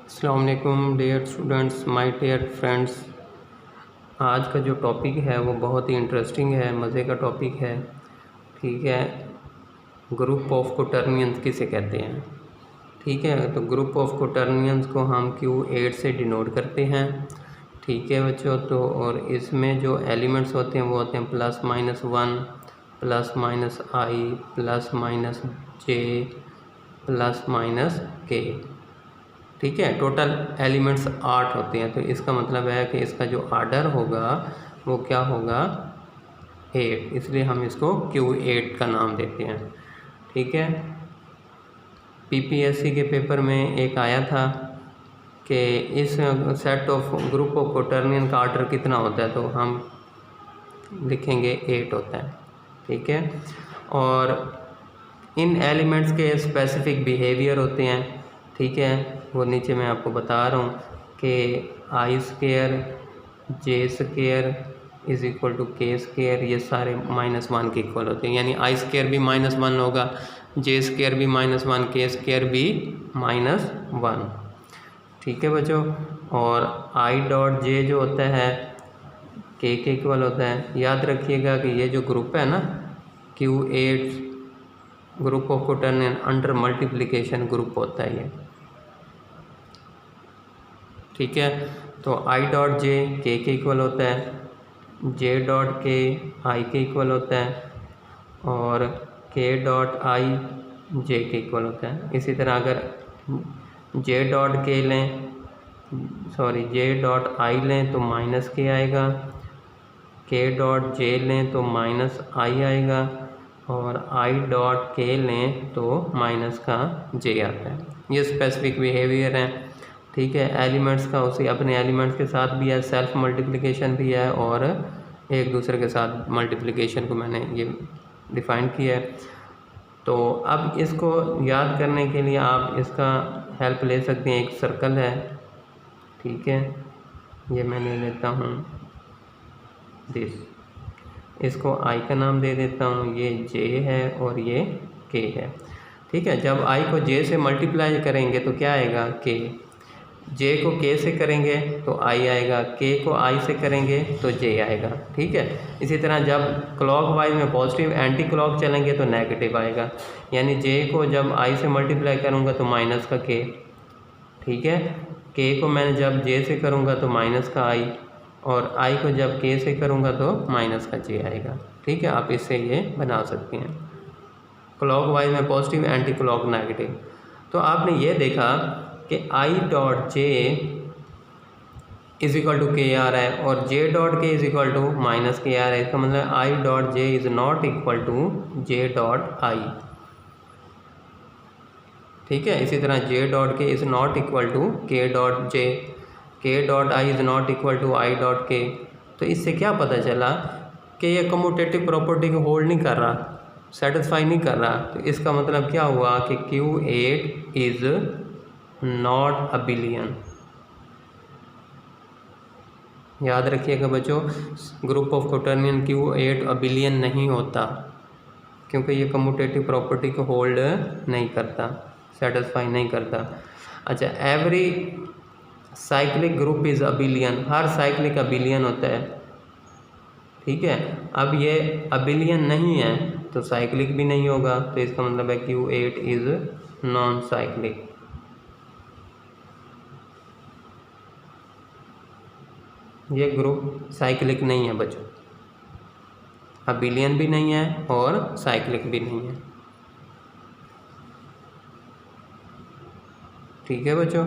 अस्सलाम वालेकुम dear students, my dear friends. आज का जो टॉपिक है वो बहुत ही इंटरेस्टिंग है, मज़े का टॉपिक है। ठीक है, ग्रुप ऑफ क्वोटर्नियंस किसे कहते हैं। ठीक है, तो ग्रुप ऑफ क्वोटर्नियंस को हम Q8 से डिनोट करते हैं। ठीक है बच्चों, तो और इसमें जो एलिमेंट्स होते हैं वो होते हैं +-1, +-i, +-j, +-k। ठीक है, टोटल एलिमेंट्स 8 होते हैं। तो इसका मतलब है कि इसका जो आर्डर होगा वो क्या होगा, 8, इसलिए हम इसको Q8 का नाम देते हैं। ठीक है, PPSC के पेपर में एक आया था कि इस सेट ऑफ ग्रुप ऑफ क्वोटर्नियन का आर्डर कितना होता है, तो हम लिखेंगे 8 होता है। ठीक है, और इन एलिमेंट्स के स्पेसिफिक बिहेवियर होते हैं। ठीक है, वो नीचे मैं आपको बता रहा हूँ कि I² J² = K², ये सारे -1 के इक्वल होते हैं। यानी I² भी -1 होगा, J² भी -1, K² भी -1। ठीक है बच्चों, और I.J जो होता है K के इक्वल होता है। याद रखिएगा कि ये जो ग्रुप है ना, Q8 group of quaternion under multiplication group होता है ये। ठीक है, तो I.J K के इक्वल होता है, J.K I के इक्वल होता है, और K.I J के इक्वल होता है। इसी तरह अगर J.I लें तो -k आएगा, K.J लें तो -i आएगा, और I.K लें तो -j आता है। ये स्पेसिफिक बिहेवियर हैं। ठीक है, एलिमेंट्स का उसी अपने एलिमेंट्स के साथ भी है, सेल्फ मल्टीप्लिकेशन भी है, और एक दूसरे के साथ मल्टीप्लिकेशन को मैंने ये डिफ़ाइन किया है। तो अब इसको याद करने के लिए आप इसका हेल्प ले सकते हैं। एक सर्कल है, ठीक है, ये मैंने लेता हूँ दिस, इसको I का नाम दे देता हूँ, ये J है और ये K है। ठीक है, जब I को J से मल्टीप्लाई करेंगे तो क्या आएगा, K। J को K से करेंगे तो I आएगा, K को I से करेंगे तो J आएगा। ठीक है, इसी तरह जब क्लॉक वाइज में पॉजिटिव एंटी क्लॉक चलेंगे तो नेगेटिव आएगा। यानी J को जब I से मल्टीप्लाई करूँगा तो -K। ठीक है, K को मैंने जब J से करूँगा तो -I, और I को जब K से करूँगा तो -J आएगा। ठीक है, आप इससे ये बना सकते हैं, क्लॉक वाइज में पॉजिटिव एंटी क्लॉक नेगेटिव। तो आपने ये देखा कि I.J =KR है और J.K -KR है। इसका मतलब I.J is not equal to J.I। ठीक है, इसी तरह J.K is not equal to K.J, K.I is not equal to I.K। तो इससे क्या पता चला कि ये कम्यूटेटिव प्रॉपर्टी को होल्ड नहीं कर रहा, सेटिस्फाई नहीं कर रहा। तो इसका मतलब क्या हुआ कि Q8 इज़ नॉट अबिलियन। याद रखिएगा बच्चों, ग्रुप ऑफ क्वोटर्नियन Q8 अबिलियन नहीं होता, क्योंकि ये कम्यूटेटिव प्रॉपर्टी को होल्ड नहीं करता, सेटिस्फाई नहीं करता। अच्छा, every cyclic group is abelian, her cyclic abelian होता है। ठीक है, अब ये अबिलियन नहीं है तो साइक्लिक भी नहीं होगा, तो इसका मतलब है Q8 इज़ नॉन साइक्लिक। ये ग्रुप साइक्लिक नहीं है बच्चों, अबिलियन भी नहीं है और साइक्लिक भी नहीं है। ठीक है बच्चों,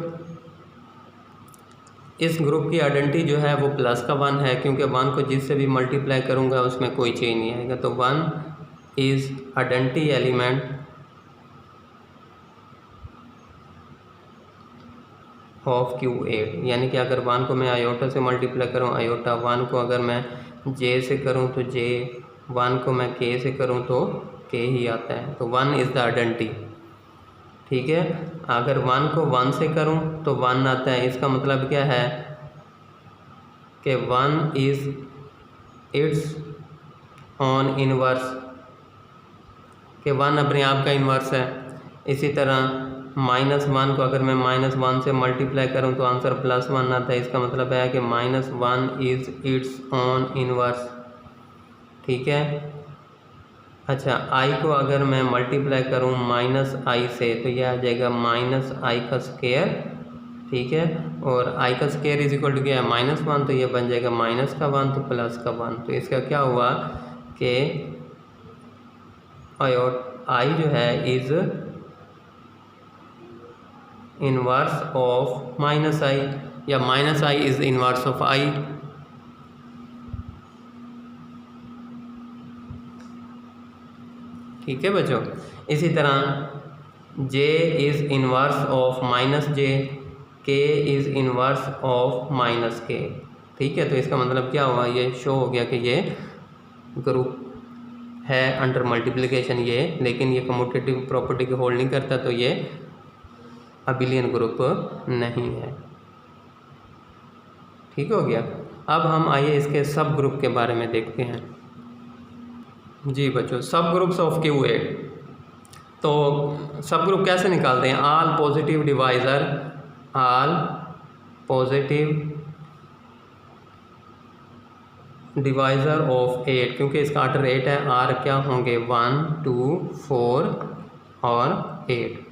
इस ग्रुप की आइडेंटिटी जो है वो +1 है, क्योंकि 1 को जिससे भी मल्टीप्लाई करूँगा उसमें कोई चेंज नहीं आएगा। तो 1 is identity element of Q8। यानी कि अगर 1 को मैं आयोटा से मल्टीप्लाई करूँ आयोटा, 1 को अगर मैं J से करूँ तो J, 1 को मैं K से करूँ तो K ही आता है। तो 1 इज़ द आइडेंटिटी। ठीक है, अगर 1 को 1 से करूँ तो 1 आता है। इसका मतलब क्या है कि 1 इज़ इट्स ऑन इनवर्स, कि 1 अपने आप का इन्वर्स है। इसी तरह -1 को अगर मैं -1 से मल्टीप्लाई करूं तो आंसर +1 आता है। इसका मतलब है कि -1 इज़ इट्स ओन इनवर्स। ठीक है। अच्छा, i को अगर मैं मल्टीप्लाई करूं -i से तो यह आ जाएगा -i²। ठीक है। और i का स्क्वायर इज इक्वल टू क्या है, -1, तो ये बन जाएगा -1 तो +1। तो इसका क्या हुआ कि i जो है इज इनवर्स ऑफ -i, या -i is inverse of i। ठीक है बच्चों। इसी तरह j is inverse of -j, k is inverse of -k। ठीक है। तो इसका मतलब क्या हुआ, ये शो हो गया कि ये ग्रुप है अंडर मल्टीप्लिकेशन ये, लेकिन ये कम्यूटेटिव प्रॉपर्टी को होल्ड नहीं करता, तो ये अबिलियन ग्रुप नहीं है। ठीक हो गया। अब हम आइए इसके सब ग्रुप के बारे में देखते हैं। जी बच्चों, सब ग्रुप्स ऑफ Q8। तो सब ग्रुप कैसे निकालते हैं, all positive divisor, all positive divisor of 8, क्योंकि इसका ऑर्डर 8 है, आर क्या होंगे 1, 2, 4 और 8।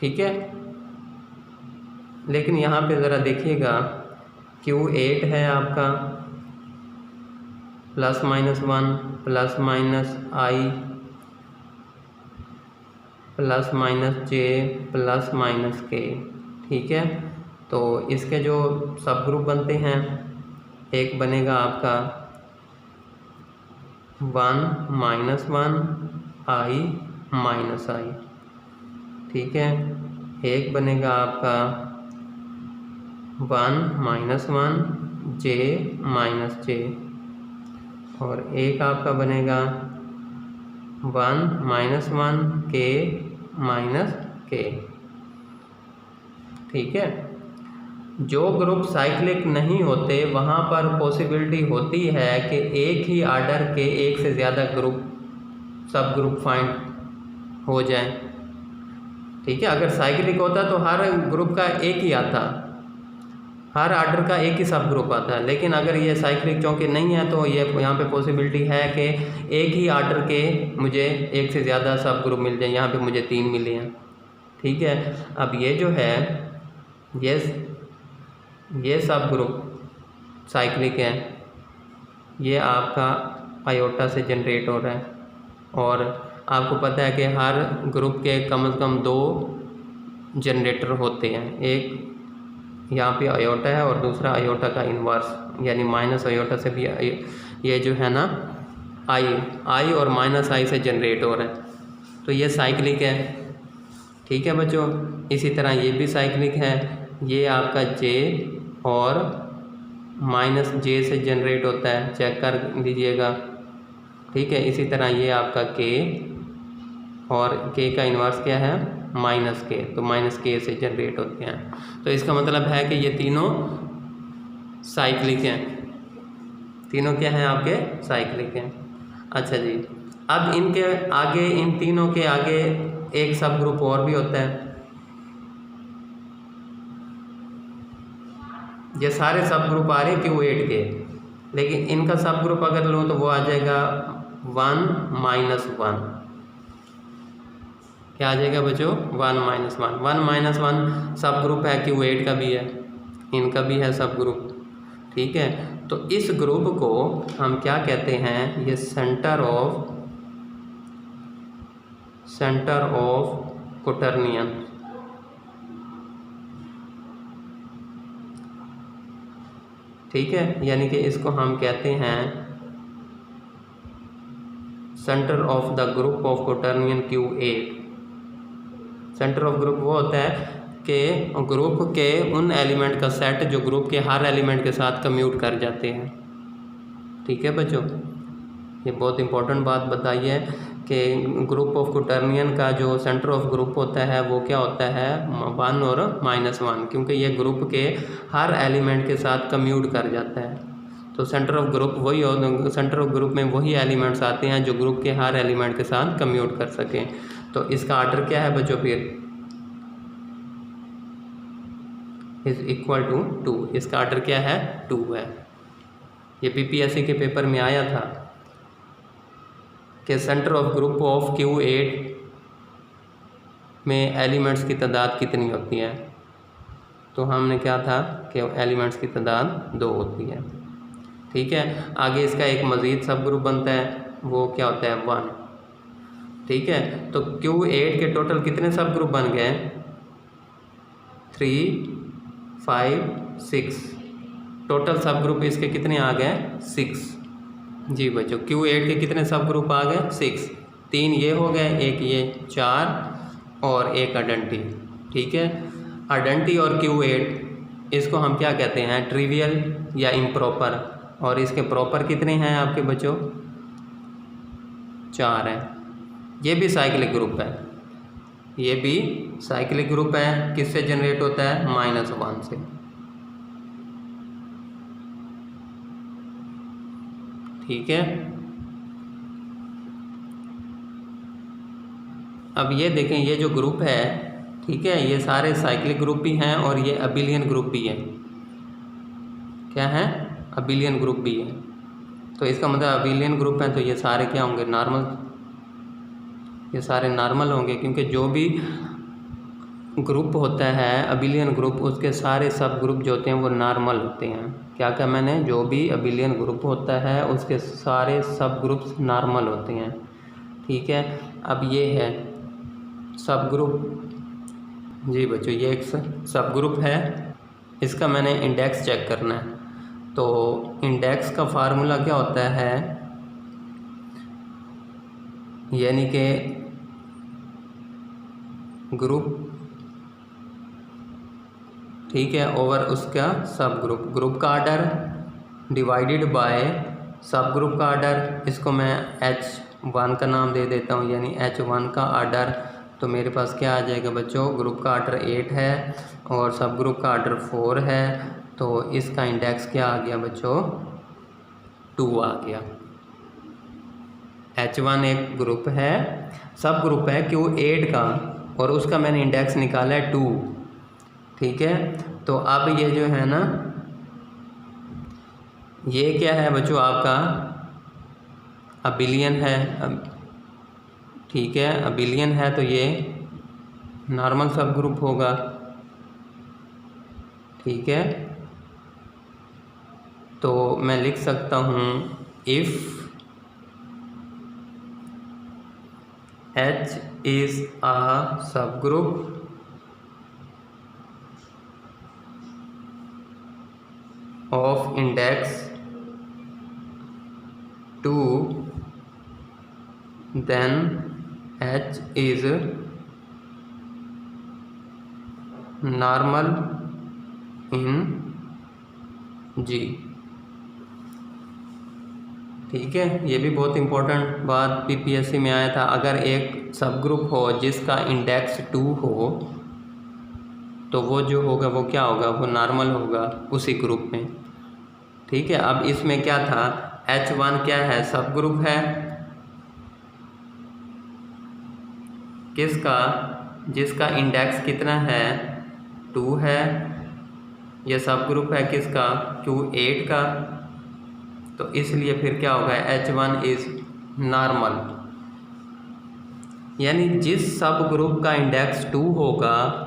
ठीक है। लेकिन यहाँ पे ज़रा देखिएगा, Q8 है आपका +-1 +-i +-j +-k। ठीक है। तो इसके जो सब ग्रुप बनते हैं, एक बनेगा आपका 1 -1 i -i। ठीक है। एक बनेगा आपका 1 -1 j -j, और एक आपका बनेगा 1 -1 k -k। ठीक है। जो ग्रुप साइक्लिक नहीं होते वहाँ पर पॉसिबिलिटी होती है कि एक ही आर्डर के एक से ज़्यादा ग्रुप सब ग्रुप फाइंड हो जाए। ठीक है। अगर साइक्लिक होता तो हर ग्रुप का एक ही आता, हर आर्डर का एक ही सब ग्रुप आता है। लेकिन अगर ये साइक्लिक चूँकि नहीं है तो ये यहाँ पे पॉसिबिलिटी है कि एक ही आर्डर के मुझे एक से ज़्यादा सब ग्रुप मिल जाए। यहाँ पे मुझे 3 मिले हैं। ठीक है। अब ये जो है ये सब ग्रुप साइक्लिक है, ये आपका आयोटा से जनरेट हो रहा है। और आपको पता है कि हर ग्रुप के कम से कम 2 जनरेटर होते हैं, एक यहाँ पे आयोटा है और दूसरा आयोटा का इन्वर्स, यानी माइनस आयोटा से भी ये जो है ना आई और -i से जनरेट हो रहा है। तो ये साइक्लिक है। ठीक है बच्चों। इसी तरह ये भी साइक्लिक है, ये आपका j और -j से जनरेट होता है, चेक कर लीजिएगा। ठीक है। इसी तरह ये आपका k, और k का इन्वर्स क्या है -k, तो -k से जनरेट होते हैं। तो इसका मतलब है कि ये तीनों साइक्लिक हैं, तीनों क्या हैं आपके साइक्लिक हैं। अच्छा जी, अब इनके आगे, इन तीनों के आगे एक सब ग्रुप और भी होता है। ये सारे सब ग्रुप आ रहे हैं Q8 के, लेकिन इनका सब ग्रुप अगर लो तो वो आ जाएगा 1 -1। क्या आ जाएगा बच्चों 1 -1। 1 -1 सब ग्रुप है, Q8 का भी है, इनका भी है सब ग्रुप। ठीक है। तो इस ग्रुप को हम क्या कहते हैं, ये सेंटर ऑफ क्वाटर्नियन। ठीक है। यानी कि इसको हम कहते हैं centre of the group of quaternion Q8। Centre of group वो होता है कि ग्रुप के उन एलिमेंट का सेट जो ग्रुप के हर एलिमेंट के साथ कम्यूट कर जाते हैं। ठीक है बच्चों, ये बहुत इंपॉर्टेंट बात बताई है कि ग्रुप ऑफ क्वाटर्नियन का जो सेंटर ऑफ ग्रुप होता है वो क्या होता है 1 और -1, क्योंकि ये ग्रुप के हर एलिमेंट के साथ कम्यूट कर जाता है। तो सेंटर ऑफ ग्रुप वही हो, सेंटर ऑफ ग्रुप में वही एलिमेंट्स आते हैं जो ग्रुप के हर एलिमेंट के साथ कम्यूट कर सकें। तो इसका ऑर्डर क्या है बच्चों, फिर इज इक्वल टू 2, इसका ऑर्डर क्या है 2 है। ये पीपीएससी के पेपर में आया था कि centre of group of Q8 में एलिमेंट्स की तादाद कितनी होती है, तो हमने क्या था कि एलिमेंट्स की तादाद 2 होती है। ठीक है, आगे इसका एक मज़ीद सब ग्रुप बनता है, वो क्या होता है 1। ठीक है, तो Q8 के टोटल कितने सब ग्रुप बन गए, 3, 5, 6, टोटल सब ग्रुप इसके कितने आ गए 6। जी बच्चों, Q8 के कितने सब ग्रुप आ गए 6, 3 ये हो गए, एक ये 4 और एक आइडेंटिटी। ठीक है, आइडेंटिटी और Q8 इसको हम क्या कहते हैं, ट्रिवियल या इम्प्रॉपर, और इसके प्रॉपर कितने हैं आपके बच्चों 4 हैं। ये भी साइक्लिक ग्रुप है, ये भी साइक्लिक ग्रुप है, किससे जनरेट होता है -1 से। ठीक है, अब ये देखें, ये जो ग्रुप है, ठीक है, ये सारे साइक्लिक ग्रुप भी हैं और ये अबिलियन ग्रुप भी है। क्या है, अबिलियन ग्रुप भी है। तो इसका मतलब अबिलियन ग्रुप है तो ये सारे क्या होंगे, नॉर्मल, ये सारे नॉर्मल होंगे, क्योंकि जो भी ग्रुप होता है अबिलियन ग्रुप, उसके सारे सब ग्रुप जो होते हैं वो नॉर्मल होते हैं। क्या क्या मैंने, जो भी अबिलियन ग्रुप होता है उसके सारे सब ग्रुप्स नॉर्मल होते हैं। ठीक है, अब ये है सब ग्रुप। जी बच्चों, ये एक सब ग्रुप है, इसका मैंने इंडेक्स चेक करना है। तो इंडेक्स का फार्मूला क्या होता है, यानी कि ग्रुप, ठीक है, ओवर उसका सब ग्रुप, ग्रुप का आर्डर डिवाइडेड बाय सब ग्रुप का आर्डर, इसको मैं H1 का नाम दे देता हूँ, यानी H1 का आर्डर। तो मेरे पास क्या आ जाएगा बच्चों, ग्रुप का आर्डर 8 है और सब ग्रुप का आर्डर 4 है, तो इसका इंडेक्स क्या आ गया बच्चों 2 आ गया। H1 एक ग्रुप है, सब ग्रुप है Q8 का, और उसका मैंने इंडेक्स निकाला है 2। ठीक है, तो अब ये जो है ना, ये क्या है बच्चों आपका अबिलियन है। ठीक है, अबिलियन है तो ये नॉर्मल सब ग्रुप होगा। ठीक है, तो मैं लिख सकता हूँ if H is a subgroup of index 2, then H is normal in G। ठीक है, ये भी बहुत इम्पोर्टेंट बात पीपीएससी में आया था। अगर एक सब ग्रुप हो जिसका इंडेक्स 2 हो तो वो जो होगा वो क्या होगा, वो नॉर्मल होगा उसी ग्रुप में। ठीक है, अब इसमें क्या था, H1 क्या है, सब ग्रुप है किसका, जिसका इंडेक्स कितना है 2 है। यह सब ग्रुप है किसका, Q8 का, तो इसलिए फिर क्या होगा, H1 इज़ नॉर्मल, यानी जिस सब ग्रुप का इंडेक्स 2 होगा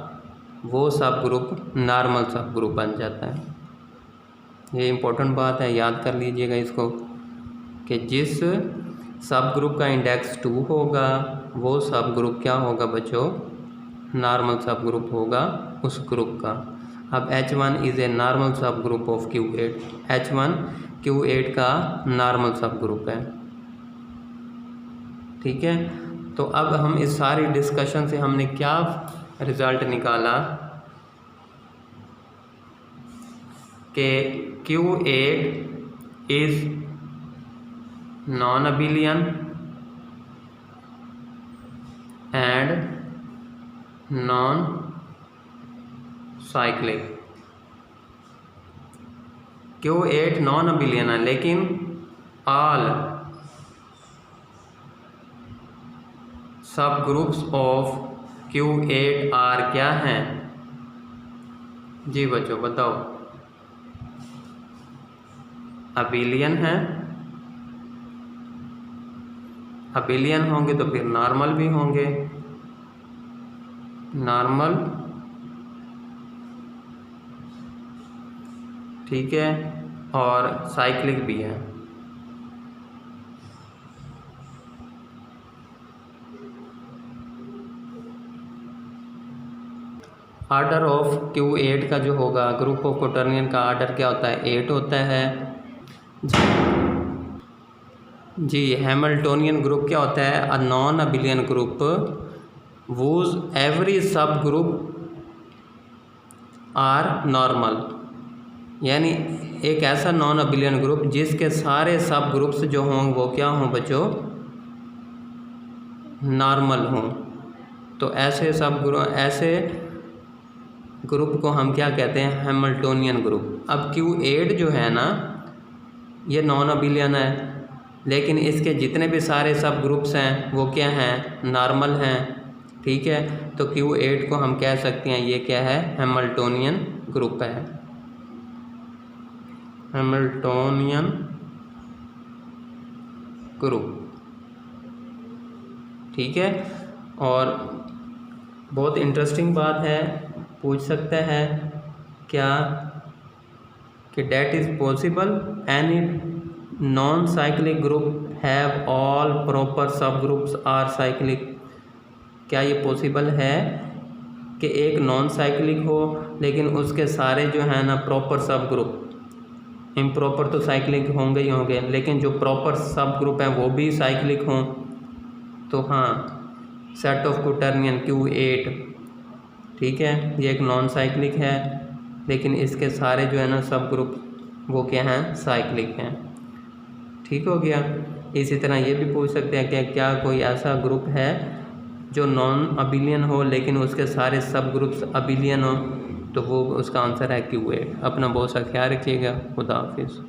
वो सब ग्रुप नॉर्मल सब ग्रुप बन जाता है। ये इम्पोर्टेंट बात है, याद कर लीजिएगा इसको, कि जिस सब ग्रुप का इंडेक्स 2 होगा वो सब ग्रुप क्या होगा बच्चों, नॉर्मल सब ग्रुप होगा उस ग्रुप का। अब H1 इज़ ए नॉर्मल सब group of Q8, H1 Q8 का नॉर्मल सब ग्रुप है। ठीक है, तो अब हम इस सारी डिस्कशन से हमने क्या रिज़ल्ट निकाला कि Q8 is non abelian and non cyclic. Q8 non abelian है, लेकिन ऑल सब ग्रुप्स ऑफ Q8 आर क्या हैं? जी बच्चों बताओ। अबिलियन है, अबिलियन होंगे तो फिर नॉर्मल भी होंगे, नॉर्मल, ठीक है, और साइक्लिक भी है। आर्डर ऑफ Q8 का जो होगा, ग्रुप ऑफ क्वाटर्नियन का आर्डर क्या होता है? 8 होता है। जी हैमिल्टोनियन ग्रुप क्या होता है? A non abelian group whose every सब ग्रुप आर नॉर्मल, यानी एक ऐसा नॉन अबिलियन ग्रुप जिसके सारे सब ग्रुप्स जो हों वो क्या हों बच्चों? नॉर्मल हों। तो ऐसे सब ऐसे ग्रुप को हम क्या कहते हैं? Hamiltonian group. अब Q8 जो है ना, ये नॉन अबिलियन है, लेकिन इसके जितने भी सारे सब ग्रुप्स हैं वो क्या हैं? नॉर्मल हैं, ठीक है। तो Q8 को हम कह सकते हैं ये क्या है? हैमिल्टोनियन ग्रुप है, हैमिल्टोनियन ग्रुप, ठीक है। और बहुत इंटरेस्टिंग बात है, पूछ सकता है क्या कि that is possible any non cyclic group have all proper सब ग्रुप्स आर साइक्लिक? क्या ये पॉसिबल है कि एक नॉन साइक्लिक हो लेकिन उसके सारे जो है ना प्रॉपर सब ग्रुप, इम्प्रॉपर तो साइक्लिक होंगे ही होंगे, लेकिन जो प्रॉपर सब ग्रुप हैं वो भी साइक्लिक हों? तो हाँ, सेट ऑफ क्वाटर्नियन Q8, ठीक है, ये एक नॉन साइक्लिक है, लेकिन इसके सारे जो है ना सब ग्रुप वो क्या हैं? साइक्लिक हैं, ठीक हो गया। इसी तरह ये भी पूछ सकते हैं कि क्या कोई ऐसा ग्रुप है जो नॉन अबिलियन हो लेकिन उसके सारे सब ग्रुप्स अबिलियन हो? तो वो उसका आंसर है Q8। अपना बहुत सा ख्याल रखिएगा। खुदा हाफिज़।